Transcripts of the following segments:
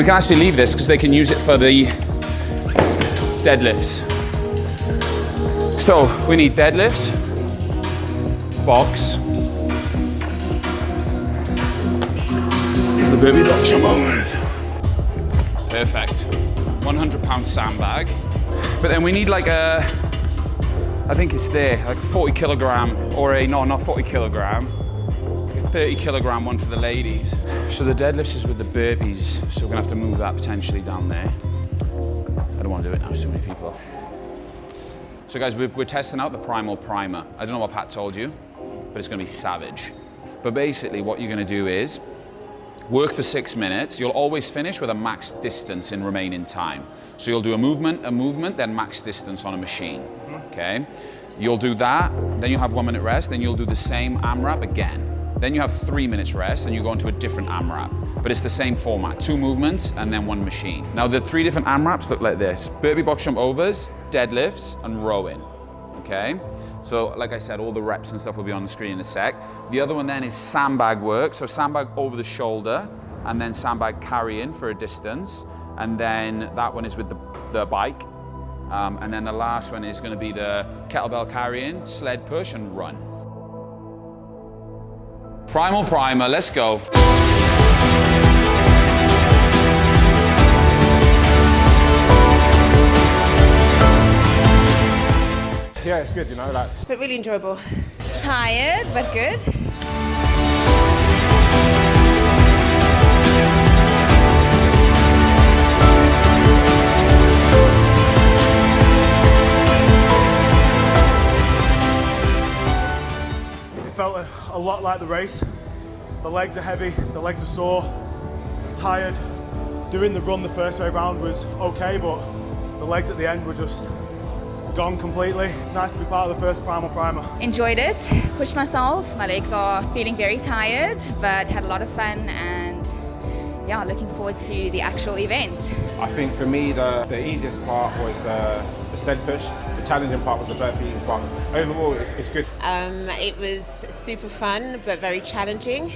can actually leave this because they can use it for the deadlifts. So we need deadlifts, box, the burpee box moments. Perfect. 100-pound sandbag. But then we need like a, I think it's there, like a 40 kilogram or a, no, not 40 kilogram, like a 30 kilogram one for the ladies. So the deadlifts is with the burpees, so we're gonna have to move that potentially down there. I don't want to do it now, so many people. So guys, we're testing out the Primal Primer. I don't know what Pat told you, but it's gonna be savage. But basically what you're gonna do is work for 6 minutes. You'll always finish with a max distance in remaining time. So you'll do a movement, then max distance on a machine, okay? You'll do that, then you'll have 1 minute rest, then you'll do the same AMRAP again. Then you have 3 minutes rest, and you go into a different AMRAP. But it's the same format, 2 movements and then 1 machine. Now the 3 different AMRAPs look like this: burpee box jump overs, deadlifts, and rowing, okay? So like I said, all the reps and stuff will be on the screen in a sec. The other one then is sandbag work. So sandbag over the shoulder and then sandbag carrying for a distance. And then that one is with the bike. And then the last one is gonna be the kettlebell carrying, sled push and run. Primal Primer, let's go. Yeah, it's good, you know, like. But really enjoyable. Tired, but good. It felt a lot like the race. The legs are heavy, the legs are sore, tired. Doing the run the first way round was okay, but the legs at the end were just gone completely. It's nice to be part of the first Primal Primer. Enjoyed it, pushed myself. My legs are feeling very tired, but had a lot of fun and yeah, looking forward to the actual event. I think for me the easiest part was the sled push. The challenging part was the burpees, but overall it's good. It was super fun, but very challenging.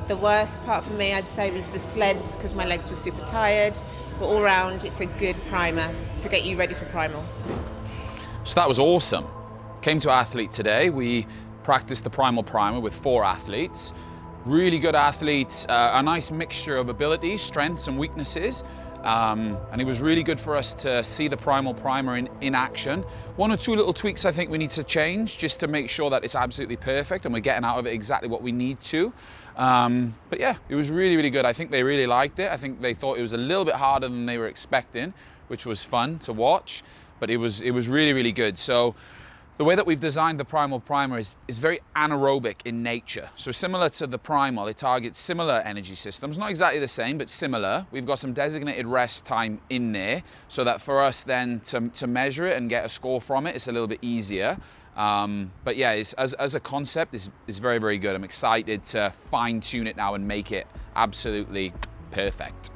The worst part for me, I'd say, was the sleds because my legs were super tired. But all round, it's a good primer to get you ready for Primal. So that was awesome. Came to Athlete today. We practiced the Primal Primer with 4 athletes. Really good athletes, a nice mixture of abilities, strengths and weaknesses. And it was really good for us to see the Primal Primer in action. 1 or 2 little tweaks I think we need to change just to make sure that it's absolutely perfect and we're getting out of it exactly what we need to. But yeah, it was really, really good. I think they really liked it. I think they thought it was a little bit harder than they were expecting, which was fun to watch. But it was really, really good. So the way that we've designed the Primal Primer is very anaerobic in nature. So similar to the Primal, it targets similar energy systems, not exactly the same, but similar. We've got some designated rest time in there so that for us then to measure it and get a score from it, it's a little bit easier. But yeah, as a concept, it's very, very good. I'm excited to fine tune it now and make it absolutely perfect.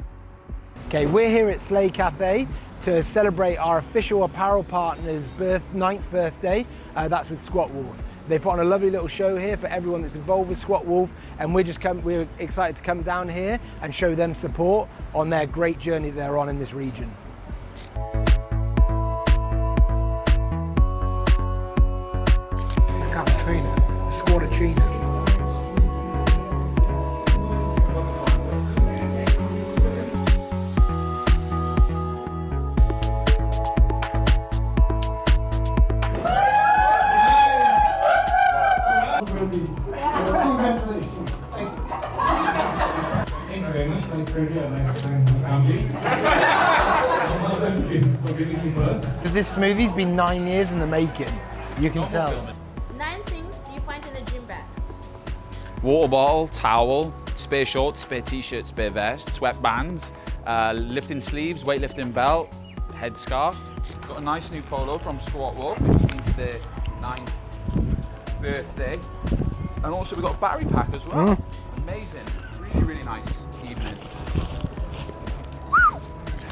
Okay, we're here at Slay Cafe to celebrate our official apparel partner's 9th birthday. That's with SquatWolf. They've put on a lovely little show here for everyone that's involved with SquatWolf, and we're excited to come down here and show them support on their great journey they're on in this region. It's a cappuccino, a squattuccino. This smoothie's been 9 years in the making. You can tell. 9 things you find in a gym bag. Water bottle, towel, spare shorts, spare t-shirt, spare vest, sweatbands, lifting sleeves, weightlifting belt, headscarf. Got a nice new polo from SquatWolf. It just means their 9th birthday. And also we've got a battery pack as well. Amazing. Really, really nice evening.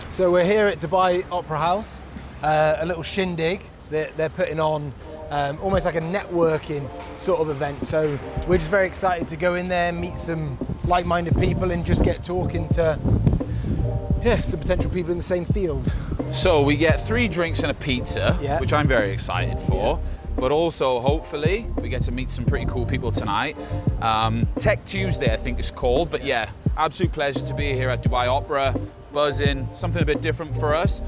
So we're here at Dubai Opera House, a little shindig that they're putting on, almost like a networking sort of event. So we're just very excited to go in there, meet some like-minded people and just get talking to yeah, some potential people in the same field. So we get 3 drinks and a pizza, Yeah. which I'm very excited for. But also, hopefully, we get to meet some pretty cool people tonight. Tech Tuesday, I think it's called. But yeah, absolute pleasure to be here at Dubai Opera, buzzing, something a bit different for us.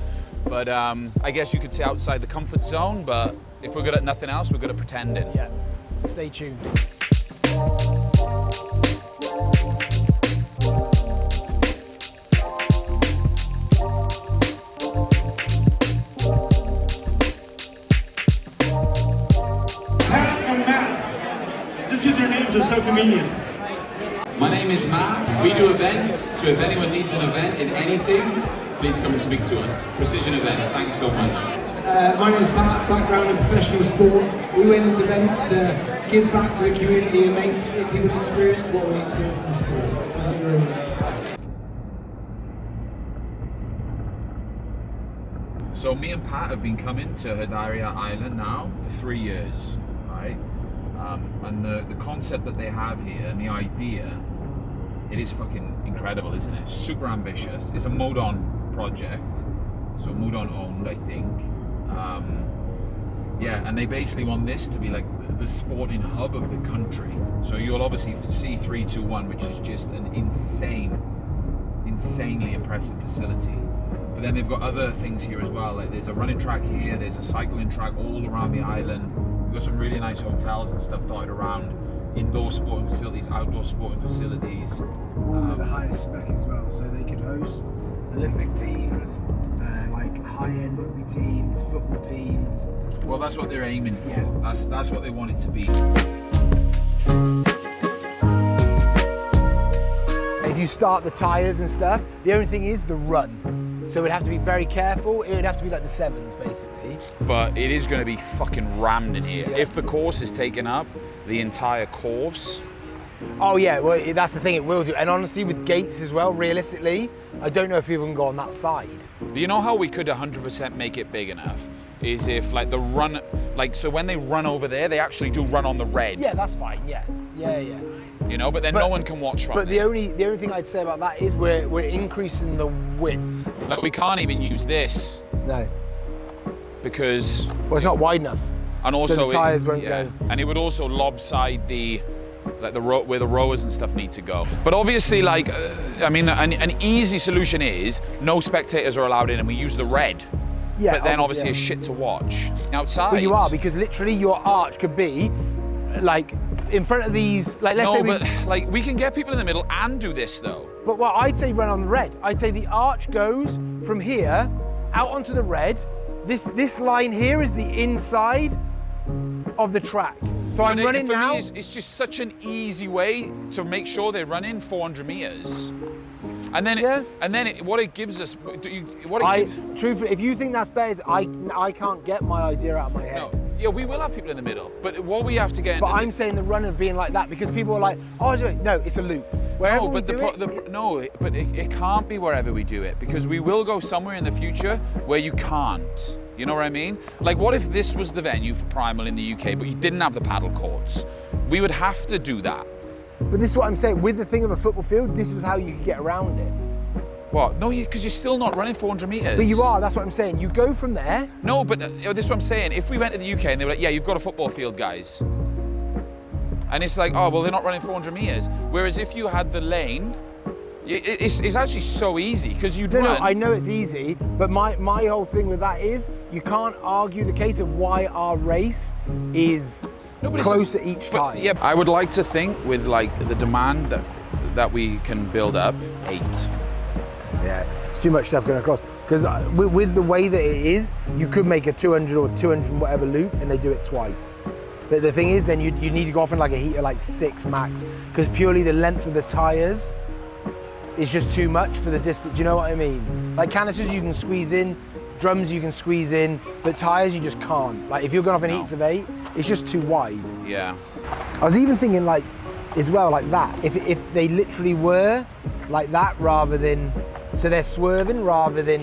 But I guess you could say outside the comfort zone, but if we're good at nothing else, we're good at pretending. Yeah, so stay tuned. Just because your names are so convenient. My name is Matt. We do events, so if anyone needs an event in anything, please come and speak to us. Precision Events, thank you so much. My name is Pat, background in professional sport. We went into events to give back to the community and make people experience what we experience in sport. So thank you very much. So me and Pat have been coming to Hadaria Island now for 3 years, right? And the concept that they have here and the idea, it is fucking incredible, isn't it? Super ambitious. It's a Modon project, so Modon owned, I think. Yeah, and they basically want this to be like the sporting hub of the country. So you'll obviously see 321, which is just an insanely impressive facility. But then they've got other things here as well. Like there's a running track here, there's a cycling track all around the island. We've got some really nice hotels and stuff dotted around. Indoor sporting facilities, outdoor sporting facilities. All at the highest spec as well, so they could host Olympic teams, like high-end rugby teams, football teams. Well, that's what they're aiming for. Yeah. That's what they want it to be. If you start the tyres and stuff, the only thing is the run. So we'd have to be very careful. It would have to be like the 7s, basically. But it is going to be fucking rammed in here. Yeah. If the course is taken up, the entire course. Oh yeah, well that's the thing, it will do. And honestly, with gates as well, realistically, I don't know if people can go on that side. Do you know how we could 100% make it big enough? Is if like the run, like so when they run over there, they actually do run on the red. Yeah, that's fine. Yeah. You know, but then no one can watch from But there. the only thing I'd say about that is we're increasing the width. Like we can't even use this No. because. Well, it's not wide enough. And also, so the tyres won't go. And it would also lopside the where the rowers and stuff need to go. But obviously, like, I mean, an easy solution is no spectators are allowed in, and we use the red. Yeah. But then obviously it's shit to watch outside. But you are, because literally your arch could be like in front of these. Like let's say but like we can get people in the middle and do this though. But well, I'd say run on the red. I'd say the arch goes from here out onto the red. This line here is the inside of the track. So I'm running for now. Me, it's just such an easy way to make sure they run in 400 meters. And then, what it gives us, Truthfully, if you think that's better, I can't get my idea out of my head. No, yeah, we will have people in the middle, but what we have to get. But I'm saying the run of being like that because people are like, oh no, it's a loop. Wherever no, but it can't be wherever we do it because we will go somewhere in the future where you can't. You know what I mean? Like, what if this was the venue for Primal in the UK, but you didn't have the paddle courts? We would have to do that. But this is what I'm saying. With the thing of a football field, this is how you can get around it. What? No, because you're still not running 400 meters. But you are. That's what I'm saying. You go from there. No, but this is what I'm saying. If we went to the UK and they were like, yeah, you've got a football field, guys. And it's like, oh, well, they're not running 400 meters. Whereas if you had the lane, it's actually so easy because you'd run. No, I know it's easy, but my whole thing with that is you can't argue the case of why our race is closer each time. Yeah, I would like to think with like the demand that we can build up, 8. Yeah, it's too much stuff going across. Because with the way that it is, you could make a 200 or 200 whatever loop and they do it twice. But the thing is, then you need to go off in like a heat of like 6 max, because purely the length of the tyres is just too much for the distance. Do you know what I mean? Like canisters you can squeeze in, drums you can squeeze in, but tyres you just can't. Like if you're going off in heats of 8, it's just too wide. Yeah. I was even thinking like, as well, like that. If they literally were like that rather than, so they're swerving rather than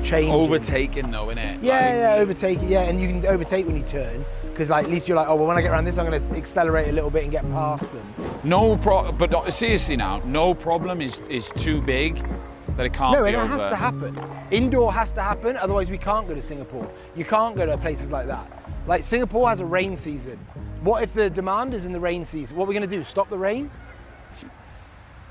changing. Overtaking though, innit? Yeah, overtake it, yeah, and you can overtake when you turn, because like, at least you're like, oh, well, when I get around this, I'm going to accelerate a little bit and get past them. But seriously now, no problem is too big That it can't No, be and it over. has to happen. Indoor has to happen, otherwise we can't go to Singapore. You can't go to places like that. Like Singapore has a rain season. What if the demand is in the rain season? What are we going to do? Stop the rain?